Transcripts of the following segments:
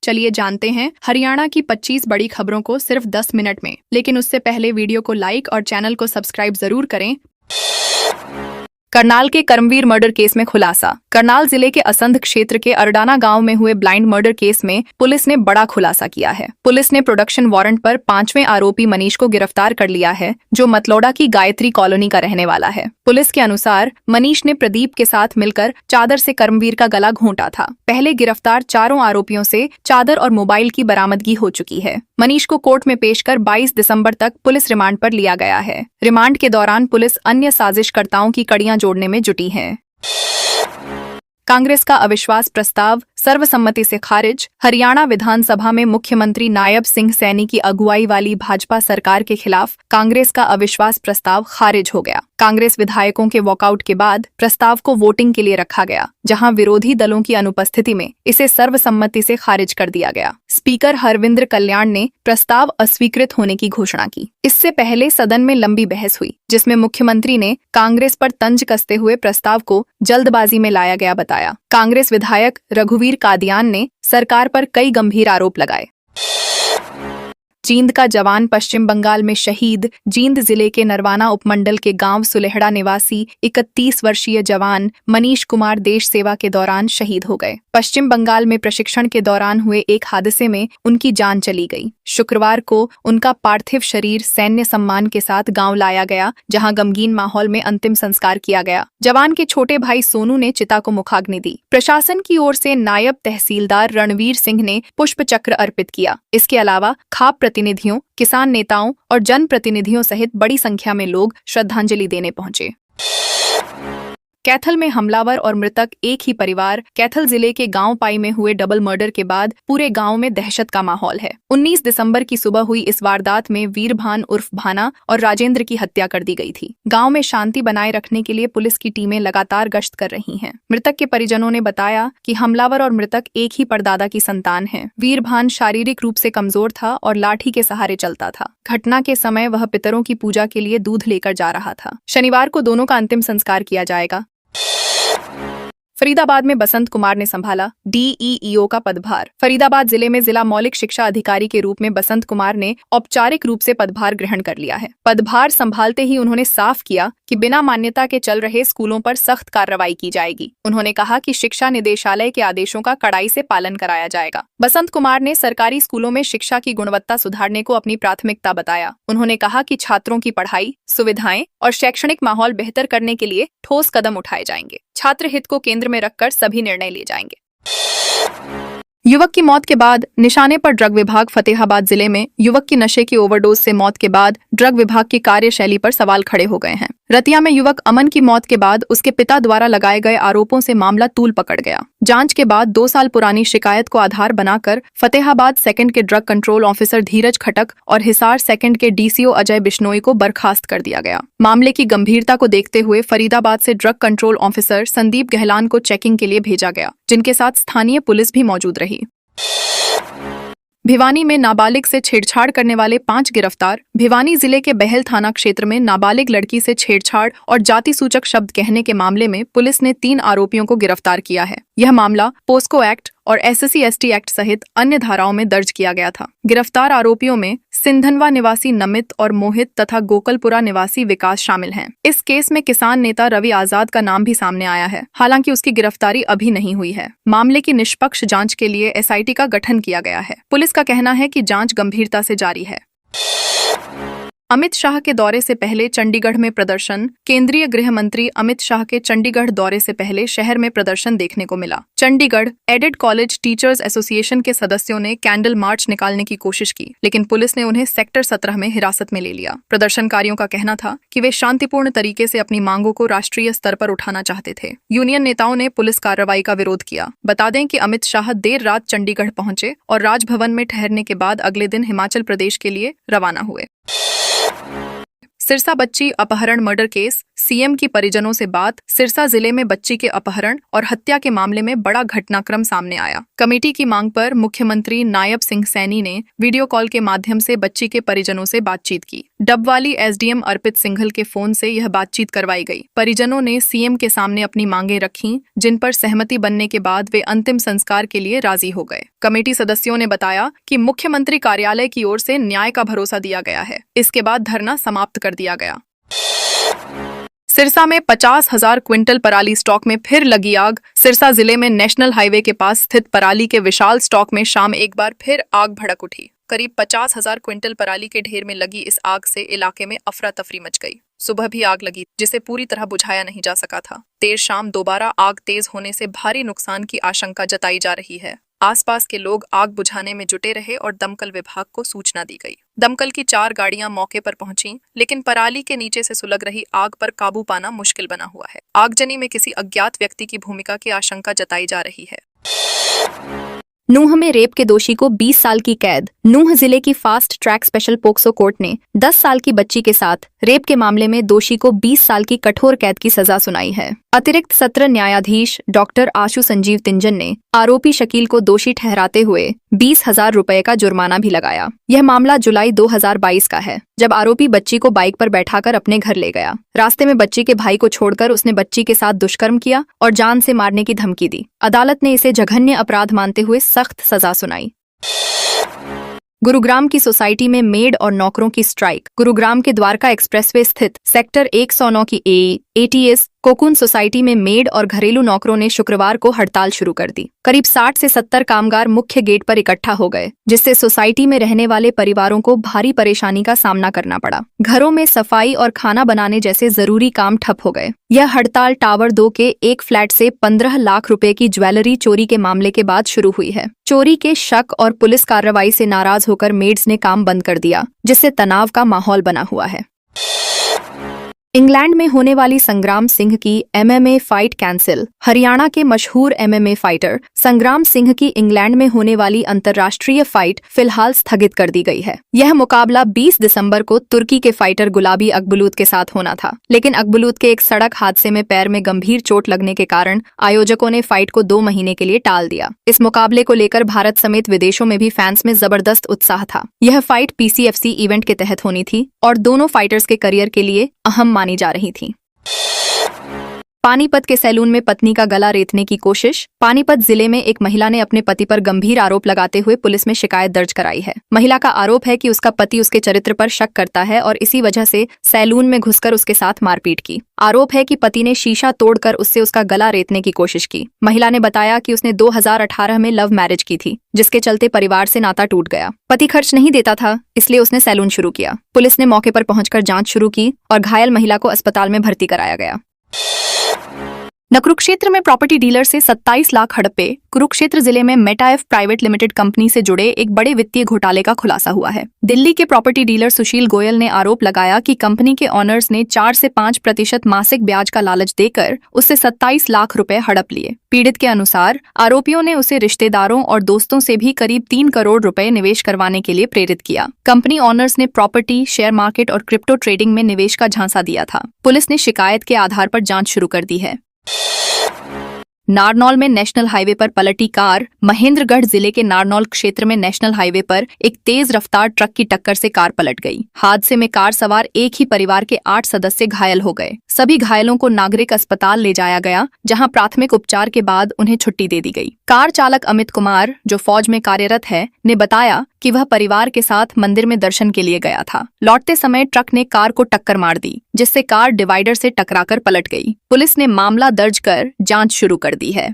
चलिए जानते हैं हरियाणा की 25 बड़ी खबरों को सिर्फ 10 मिनट में। लेकिन उससे पहले वीडियो को लाइक और चैनल को सब्सक्राइब जरूर करें। करनाल के कर्मवीर मर्डर केस में खुलासा। करनाल जिले के असंध क्षेत्र के अरडाना गांव में हुए ब्लाइंड मर्डर केस में पुलिस ने बड़ा खुलासा किया है। पुलिस ने प्रोडक्शन वारंट पर 5वें आरोपी मनीष को गिरफ्तार कर लिया है, जो मतलौडा की गायत्री कॉलोनी का रहने वाला है। पुलिस के अनुसार मनीष ने प्रदीप के साथ मिलकर चादर से कर्मवीर का गला घोंटा था। पहले गिरफ्तार चारों आरोपियों से चादर और मोबाइल की बरामदगी हो चुकी है। मनीष को कोर्ट में पेश कर 22 दिसंबर तक पुलिस रिमांड पर लिया गया है। रिमांड के दौरान पुलिस अन्य साजिशकर्ताओं की कड़ियां जोड़ने में जुटी है। कांग्रेस का अविश्वास प्रस्ताव सर्वसम्मति से खारिज। हरियाणा विधानसभा में मुख्यमंत्री नायब सिंह सैनी की अगुवाई वाली भाजपा सरकार के खिलाफ कांग्रेस का अविश्वास प्रस्ताव खारिज हो गया। कांग्रेस विधायकों के वॉकआउट के बाद प्रस्ताव को वोटिंग के लिए रखा गया, जहां विरोधी दलों की अनुपस्थिति में इसे सर्वसम्मति से खारिज कर दिया गया। स्पीकर हरविंद्र कल्याण ने प्रस्ताव अस्वीकृत होने की घोषणा की। इससे पहले सदन में लंबी बहस हुई, जिसमें मुख्यमंत्री ने कांग्रेस पर तंज कसते हुए प्रस्ताव को जल्दबाजी में लाया गया बताया। कांग्रेस विधायक रघुवीर कादियान ने सरकार पर कई गंभीर आरोप लगाए। जींद का जवान पश्चिम बंगाल में शहीद। जींद जिले के नरवाना उपमंडल के गांव सुलेहड़ा निवासी 31 वर्षीय जवान मनीष कुमार देश सेवा के दौरान शहीद हो गए। पश्चिम बंगाल में प्रशिक्षण के दौरान हुए एक हादसे में उनकी जान चली गई। शुक्रवार को उनका पार्थिव शरीर सैन्य सम्मान के साथ गांव लाया गया, जहां गमगीन माहौल में अंतिम संस्कार किया गया। जवान के छोटे भाई सोनू ने चिता को मुखाग्नि दी। प्रशासन की ओर से नायब तहसीलदार रणवीर सिंह ने पुष्प चक्र अर्पित किया। इसके अलावा खाप प्रतिनिधियों, किसान नेताओं और जनप्रतिनिधियों सहित बड़ी संख्या में लोग श्रद्धांजलि देने पहुंचे। कैथल में हमलावर और मृतक एक ही परिवार। कैथल जिले के गांव पाई में हुए डबल मर्डर के बाद पूरे गांव में दहशत का माहौल है। 19 दिसंबर की सुबह हुई इस वारदात में वीरभान उर्फ भाना और राजेंद्र की हत्या कर दी गई थी। गांव में शांति बनाए रखने के लिए पुलिस की टीमें लगातार गश्त कर रही हैं। मृतक के परिजनों ने बताया कि हमलावर और मृतक एक ही परदादा की संतान है। वीरभान शारीरिक रूप से कमजोर था और लाठी के सहारे चलता था। घटना के समय वह पितरों की पूजा के लिए दूध लेकर जा रहा था। शनिवार को दोनों का अंतिम संस्कार किया जाएगा। फरीदाबाद में बसंत कुमार ने संभाला डीईईओ का पदभार। फरीदाबाद जिले में जिला मौलिक शिक्षा अधिकारी के रूप में बसंत कुमार ने औपचारिक रूप से पदभार ग्रहण कर लिया है। पदभार संभालते ही उन्होंने साफ किया कि बिना मान्यता के चल रहे स्कूलों पर सख्त कार्रवाई की जाएगी। उन्होंने कहा कि शिक्षा निदेशालय के आदेशों का कड़ाई से पालन कराया जाएगा। बसंत कुमार ने सरकारी स्कूलों में शिक्षा की गुणवत्ता सुधारने को अपनी प्राथमिकता बताया। उन्होंने कहा कि छात्रों की पढ़ाई, सुविधाएं और शैक्षणिक माहौल बेहतर करने के लिए ठोस कदम उठाए जाएंगे। छात्र हित को केंद्र में रखकर सभी निर्णय लिए जाएंगे। युवक की मौत के बाद निशाने पर ड्रग विभाग। फतेहाबाद जिले में युवक की नशे की ओवरडोज से मौत के बाद ड्रग विभाग की कार्यशैली पर सवाल खड़े हो गए हैं। रतिया में युवक अमन की मौत के बाद उसके पिता द्वारा लगाए गए आरोपों से मामला तूल पकड़ गया। जांच के बाद 2 साल पुरानी शिकायत को आधार बनाकर फतेहाबाद सेकंड के ड्रग कंट्रोल ऑफिसर धीरज खटक और हिसार सेकंड के डीसीओ अजय बिश्नोई को बर्खास्त कर दिया गया। मामले की गंभीरता को देखते हुए फरीदाबाद से ड्रग कंट्रोल ऑफिसर संदीप गहलान को चेकिंग के लिए भेजा गया, जिनके साथ स्थानीय पुलिस भी मौजूद रही। भिवानी में नाबालिग से छेड़छाड़ करने वाले 5 गिरफ्तार। भिवानी जिले के बहल थाना क्षेत्र में नाबालिग लड़की से छेड़छाड़ और जाति सूचक शब्द कहने के मामले में पुलिस ने 3 आरोपियों को गिरफ्तार किया है। यह मामला पोस्को एक्ट और SC/ST एक्ट सहित अन्य धाराओं में दर्ज किया गया था। गिरफ्तार आरोपियों में सिंधनवा निवासी नमित और मोहित तथा गोकलपुरा निवासी विकास शामिल हैं। इस केस में किसान नेता रवि आजाद का नाम भी सामने आया है। हालांकि उसकी गिरफ्तारी अभी नहीं हुई है। मामले की निष्पक्ष जांच के लिए SIT का गठन किया गया है। पुलिस का कहना है कि जांच गंभीरता से जारी है। अमित शाह के दौरे से पहले चंडीगढ़ में प्रदर्शन। केंद्रीय गृह मंत्री अमित शाह के चंडीगढ़ दौरे से पहले शहर में प्रदर्शन देखने को मिला। Chandigarh added college teachers association के सदस्यों ने कैंडल मार्च निकालने की कोशिश की, लेकिन पुलिस ने उन्हें सेक्टर 17 में हिरासत में ले लिया। प्रदर्शनकारियों का कहना था कि वे शांतिपूर्ण तरीके से अपनी मांगों को राष्ट्रीय स्तर पर उठाना चाहते थे। यूनियन नेताओं ने पुलिस कार्रवाई का विरोध किया। बता दें कि अमित शाह देर रात चंडीगढ़ पहुंचे और राजभवन में ठहरने के बाद अगले दिन हिमाचल प्रदेश के लिए रवाना हुए। सिरसा बच्ची अपहरण मर्डर केस। सीएम की परिजनों से बात। सिरसा जिले में बच्ची के अपहरण और हत्या के मामले में बड़ा घटनाक्रम सामने आया। कमेटी की मांग पर मुख्यमंत्री नायब सिंह सैनी ने वीडियो कॉल के माध्यम से बच्ची के परिजनों से बातचीत की। डबवाली एसडीएम अर्पित सिंघल के फोन से यह बातचीत करवाई गई। परिजनों ने सीएम के सामने अपनी मांगें रखीं, जिन पर सहमति बनने के बाद वे अंतिम संस्कार के लिए राजी हो गए। कमेटी सदस्यों ने बताया कि मुख्यमंत्री कार्यालय की ओर से न्याय का भरोसा दिया गया है। इसके बाद धरना समाप्त कर दिया गया। सिरसा में 50,000 क्विंटल पराली स्टॉक में फिर लगी आग। सिरसा जिले में नेशनल हाईवे के पास स्थित पराली के विशाल स्टॉक में शाम एक बार फिर आग भड़क उठी। करीब 50,000 क्विंटल पराली के ढेर में लगी इस आग से इलाके में अफरा तफरी मच गई। सुबह भी आग लगी, जिसे पूरी तरह बुझाया नहीं जा सका था। देर शाम दोबारा आग तेज होने से भारी नुकसान की आशंका जताई जा रही है। आसपास के लोग आग बुझाने में जुटे रहे और दमकल विभाग को सूचना दी गई। दमकल की 4 गाड़ियां मौके पर पहुंची, लेकिन पराली के नीचे से सुलग रही आग पर काबू पाना मुश्किल बना हुआ है। आगजनी में किसी अज्ञात व्यक्ति की भूमिका की आशंका जताई जा रही है। नूंह में रेप के दोषी को 20 साल की कैद। नूंह जिले की fast track special POCSO court ने 10 साल की बच्ची के साथ रेप के मामले में दोषी को 20 साल की कठोर कैद की सजा सुनाई है। अतिरिक्त सत्र न्यायाधीश डॉक्टर आशु संजीव तिंजन ने आरोपी शकील को दोषी ठहराते हुए 20,000 रुपए का जुर्माना भी लगाया। यह मामला जुलाई 2022 का है, जब आरोपी बच्ची को बाइक पर बैठाकर अपने घर ले गया। रास्ते में बच्ची के भाई को छोड़कर उसने बच्ची के साथ दुष्कर्म किया और जान से मारने की धमकी दी। अदालत ने इसे जघन्य अपराध मानते हुए सख्त सजा सुनाई। गुरुग्राम की सोसाइटी में मेड और नौकरों की स्ट्राइक। गुरुग्राम के द्वारका एक्सप्रेसवे स्थित सेक्टर 109 की एटीएस कोकुन सोसाइटी में मेड और घरेलू नौकरों ने शुक्रवार को हड़ताल शुरू कर दी। करीब 60 से 70 कामगार मुख्य गेट पर इकट्ठा हो गए, जिससे सोसाइटी में रहने वाले परिवारों को भारी परेशानी का सामना करना पड़ा। घरों में सफाई और खाना बनाने जैसे जरूरी काम ठप हो गए। यह हड़ताल टावर 2 के एक फ्लैट से 15 लाख रुपए की ज्वेलरी चोरी के मामले के बाद शुरू हुई है। चोरी के शक और पुलिस कार्रवाई से नाराज होकर मेड्स ने काम बंद कर दिया, जिससे तनाव का माहौल बना हुआ है। इंग्लैंड में होने वाली संग्राम सिंह की एमएमए फाइट कैंसिल। हरियाणा के मशहूर एमएमए फाइटर संग्राम सिंह की इंग्लैंड में होने वाली अंतर्राष्ट्रीय फाइट फिलहाल स्थगित कर दी गई है। यह मुकाबला 20 दिसंबर को तुर्की के फाइटर गुलाबी अकबुलूत के साथ होना था, लेकिन अकबुलूत के एक सड़क हादसे में पैर में गंभीर चोट लगने के कारण आयोजकों ने फाइट को 2 महीने के लिए टाल दिया। इस मुकाबले को लेकर भारत समेत विदेशों में भी फैंस में जबरदस्त उत्साह था। यह फाइट पीसीएफसी इवेंट के तहत होनी थी और दोनों फाइटर्स के करियर के लिए अहम मानी जा रही थी। पानीपत के सैलून में पत्नी का गला रेतने की कोशिश। पानीपत जिले में एक महिला ने अपने पति पर गंभीर आरोप लगाते हुए पुलिस में शिकायत दर्ज कराई है। महिला का आरोप है कि उसका पति उसके चरित्र पर शक करता है और इसी वजह से सैलून में घुसकर उसके साथ मारपीट की। आरोप है कि पति ने शीशा तोड़कर उससे उसका गला रेतने की कोशिश की। महिला ने बताया कि उसने 2018 में लव मैरिज की थी, जिसके चलते परिवार से नाता टूट गया। पति खर्च नहीं देता था, इसलिए उसने सैलून शुरू किया। पुलिस ने मौके पर पहुंचकर जांच शुरू की और घायल महिला को अस्पताल में भर्ती कराया गया। कुरुक्षेत्र में प्रॉपर्टी डीलर से 27 लाख हड़पे। कुरुक्षेत्र जिले में मेटाएफ प्राइवेट लिमिटेड कंपनी से जुड़े एक बड़े वित्तीय घोटाले का खुलासा हुआ है। दिल्ली के प्रॉपर्टी डीलर सुशील गोयल ने आरोप लगाया कि कंपनी के ऑनर्स ने 4 से 5% मासिक ब्याज का लालच देकर उससे 27 लाख रुपए हड़प लिए। पीड़ित के अनुसार आरोपियों ने उसे रिश्तेदारों और दोस्तों से भी करीब 3 करोड़ रुपए निवेश करवाने के लिए प्रेरित किया। कंपनी ऑनर्स ने प्रॉपर्टी, शेयर मार्केट और क्रिप्टो ट्रेडिंग में निवेश का झांसा दिया था। पुलिस ने शिकायत के आधार पर जांच शुरू कर दी है। नारनौल में नेशनल हाईवे पर पलटी कार। महेंद्रगढ़ जिले के नारनौल क्षेत्र में नेशनल हाईवे पर एक तेज रफ्तार ट्रक की टक्कर से कार पलट गई। हादसे में कार सवार एक ही परिवार के 8 सदस्य घायल हो गए। सभी घायलों को नागरिक अस्पताल ले जाया गया, जहां प्राथमिक उपचार के बाद उन्हें छुट्टी दे दी गई। कार चालक अमित कुमार, जो फौज में कार्यरत है, ने बताया कि वह परिवार के साथ मंदिर में दर्शन के लिए गया था। लौटते समय ट्रक ने कार को टक्कर मार दी, जिससे कार डिवाइडर से टकराकर पलट गई। पुलिस ने मामला दर्ज कर जांच शुरू कर दी है।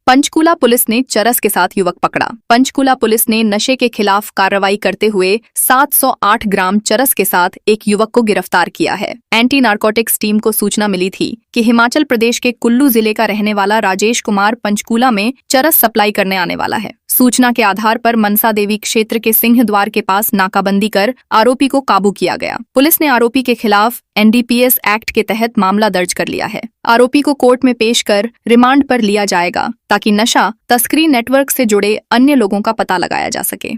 पंचकूला पुलिस ने चरस के साथ युवक पकड़ा। पंचकूला पुलिस ने नशे के खिलाफ कार्रवाई करते हुए 708 ग्राम चरस के साथ एक युवक को गिरफ्तार किया है। एंटी नारकोटिक्स टीम को सूचना मिली थी कि हिमाचल प्रदेश के कुल्लू जिले का रहने वाला राजेश कुमार पंचकूला में चरस सप्लाई करने आने वाला है। सूचना के आधार पर मनसा देवी क्षेत्र के सिंह द्वार के पास नाकाबंदी कर आरोपी को काबू किया गया। पुलिस ने आरोपी के खिलाफ एनडीपीएस एक्ट के तहत मामला दर्ज कर लिया है। आरोपी को कोर्ट में पेश कर रिमांड पर लिया जाएगा, ताकि नशा तस्करी नेटवर्क से जुड़े अन्य लोगों का पता लगाया जा सके।